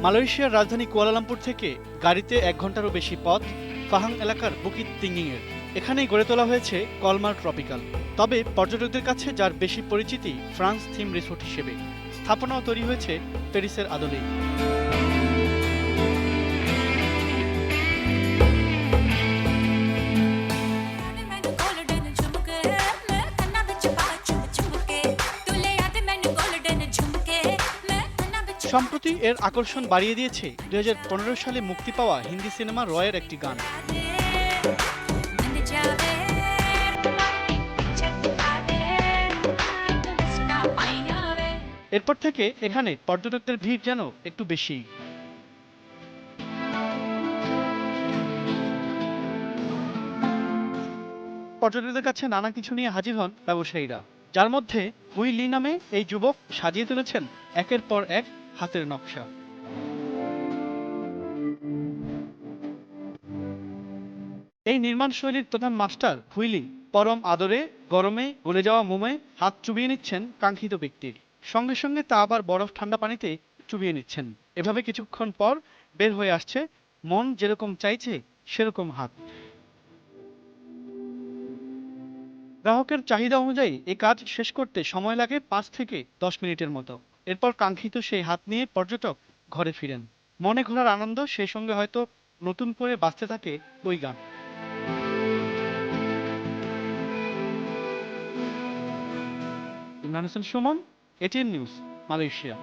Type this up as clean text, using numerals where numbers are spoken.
মালয়েশিয়ার রাজধানী কুয়ালালামপুর থেকে গাড়িতে 1 ঘন্টারও বেশি পথ ফাহাং এলাকার বুকিত তিঙ্গিংয়ের। এখানেই গড়ে তোলা হয়েছে কলমার ট্রপিক্যাল। তবে পর্যটকদের কাছে যার বেশি পরিচিতি ফ্রান্স থিম রিসোর্ট হিসেবে। স্থাপনাও তৈরি হয়েছে প্যারিসের আদলেই। সম্প্রতি এর আকর্ষণ বাড়িয়ে দিয়েছে 2015 সালে মুক্তি পাওয়া হিন্দি সিনেমা রয়ের একটি গান। এরপর থেকে এখানে পর্যটকদের ভিড় যেন একটু বেশি। পর্যটকদের কাছে নানা কিছু নিয়ে হাজির হন ব্যবসায়ীরা, যার মধ্যে হুই লি নামে এই যুবক সাজিয়ে তুলেছেন একের পর এক হাতের নকশা। এই নির্মাণ শৈলীর প্রধান মাস্টার হুইলি পরম আদরে গরমে গলে যাওয়া মোমে হাত চুবিয়ে নিচ্ছেন কাঙ্ক্ষিত ব্যক্তির। সঙ্গে সঙ্গে তা আবার বরফ ঠান্ডা পানিতে চুবিয়ে নিচ্ছেন। এভাবে কিছুক্ষণ পর বের হয়ে আসছে মন যেরকম চাইছে সেরকম হাত। গ্রাহকের চাহিদা অনুযায়ী এই কাজ শেষ করতে সময় লাগে 5 থেকে 10 মিনিটের মতো। এরপর কাঙ্ক্ষিত সেই হাত নিয়ে পর্যটক ঘরে ফিরেন। মনে ঘোরার আনন্দ, সেই সঙ্গে হয়তো নতুন করে বাঁচতে থাকে ওই গান। Imran Hossain Suman, ATN news, Malaysia.